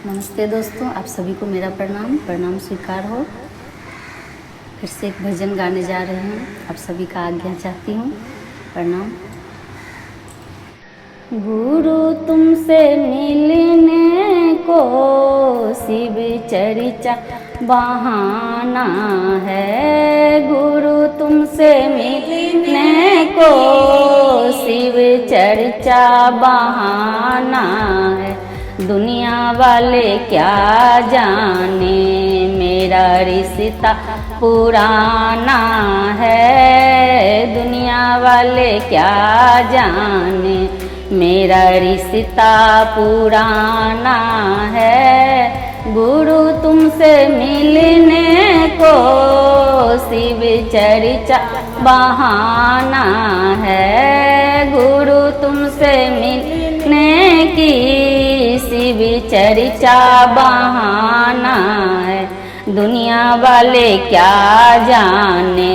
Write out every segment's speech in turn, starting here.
नमस्ते दोस्तों, आप सभी को मेरा प्रणाम स्वीकार हो। फिर से एक भजन गाने जा रहे हैं, आप सभी का आज्ञा चाहती हूँ। प्रणाम। गुरु तुमसे मिलने को शिव चर्चा बहाना है। गुरु तुमसे मिलने को शिव चर्चा बहाना है। दुनिया वाले क्या जाने मेरा रिश्ता पुराना है। दुनिया वाले क्या जाने मेरा रिश्ता पुराना है। गुरु तुमसे मिलने को शिव चर्चा बहाना है। गुरु तुमसे मिलने की शिव चर्चा बहाना है। दुनिया वाले क्या जाने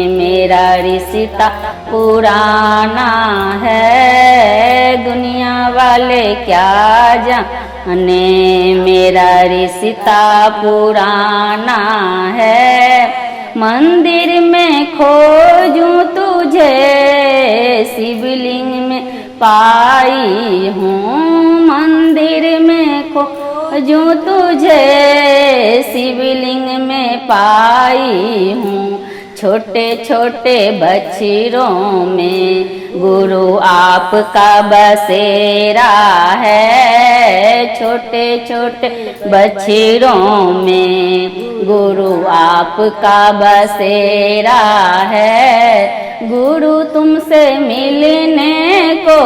मेरा रिश्ता पुराना है। दुनिया वाले क्या जाने मेरा रिश्ता पुराना है। मंदिर में खोजूं तुझे शिवलिंग में पाई हूँ। मंदिर में खोजूं तुझे शिवलिंग में पाई हूँ। छोटे छोटे बछड़ों में गुरु आपका बसेरा है। छोटे छोटे बछड़ों में गुरु आपका बसेरा है। गुरु तुमसे मिलने को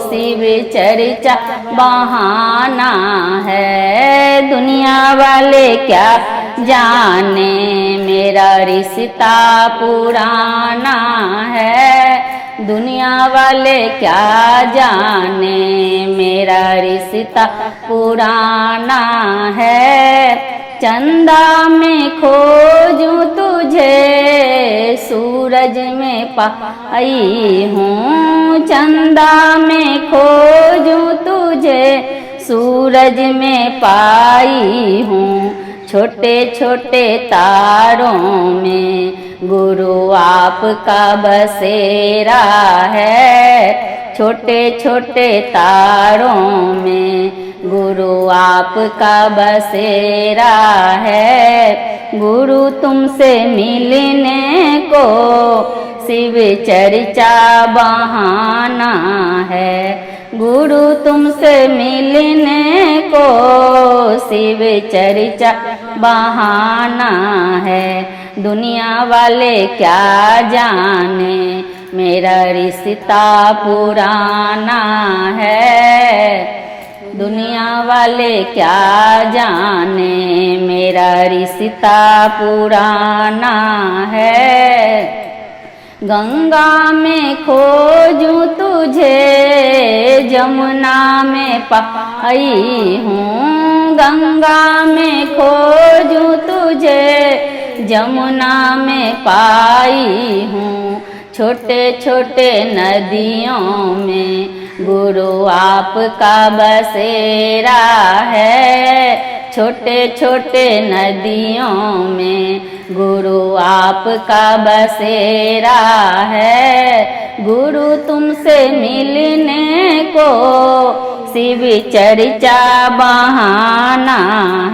शिव चर्चा बहाना है। दुनिया वाले क्या जाने मेरा रिश्ता पुराना है। दुनिया वाले क्या जाने मेरा रिश्ता पुराना है। चंदा में खोजूं तुझे सूरज में पाई हूँ। चंदा में खोजूं तुझे सूरज में पाई हूँ। छोटे छोटे तारों में गुरु आपका बसेरा है। छोटे छोटे तारों में गुरु आपका बसेरा है। गुरु तुमसे मिलने को शिव चर्चा बहाना है। गुरु तुमसे मिलने को शिव चर्चा बहाना है। दुनिया वाले क्या जाने मेरा रिश्ता पुराना है। दुनिया वाले क्या जाने मेरा रिश्ता पुराना है। गंगा में खोजूं तुझे जमुना में पाई हूँ। गंगा में खोजूं तुझे जमुना में पाई हूँ। छोटे छोटे नदियों में गुरु आपका बसेरा है। छोटे छोटे नदियों में गुरु आपका बसेरा है। गुरु तुमसे मिलने को शिव चर्चा बहाना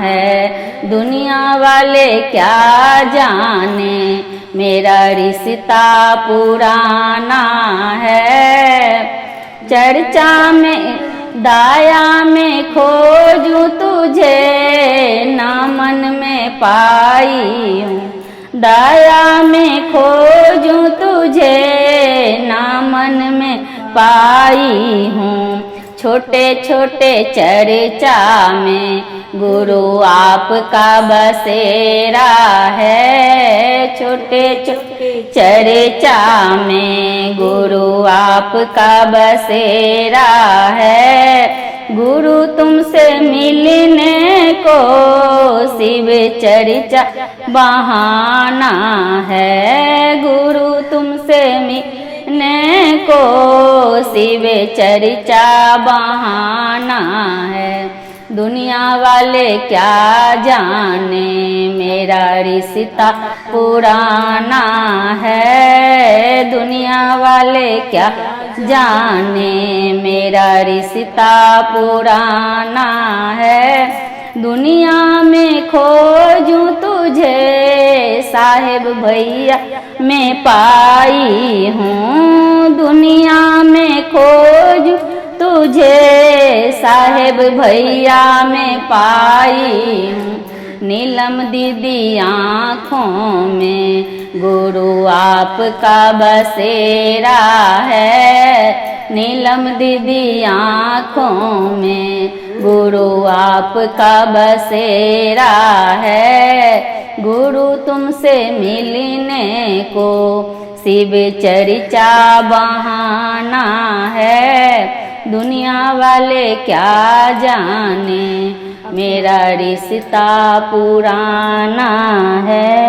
है। दुनिया वाले क्या जाने मेरा रिश्ता पुराना है। चर्चा में दाया में खोजूं तुझे ना मन में पाई हूँ। दाया में खोजूं तुझे ना मन में पाई हूँ। छोटे छोटे चर्चा में गुरु आपका बसेरा है। छोटे छोटे चर्चा में गुरु आपका बसेरा है। गुरु तुमसे मिलने को शिव चर्चा बहाना है। गुरु तुमसे मिलने को शिव चर्चा बहाना है। दुनिया वाले क्या जाने मेरा रिश्ता पुराना है। दुनिया वाले क्या जाने मेरा रिश्ता पुराना है। दुनिया में खोजूं तुझे साहेब भैया मैं पाई हूँ। दुनिया में खोजूं तुझे साहेब भैया मैं पाई हूँ। नीलम दीदी आँखों में गुरु आपका बसेरा है। नीलम दीदी आँखों में गुरु आपका बसेरा है। गुरु तुमसे मिलने को शिव चर्चा बहाना है। दुनिया वाले क्या जाने मेरा रिश्ता पुराना है।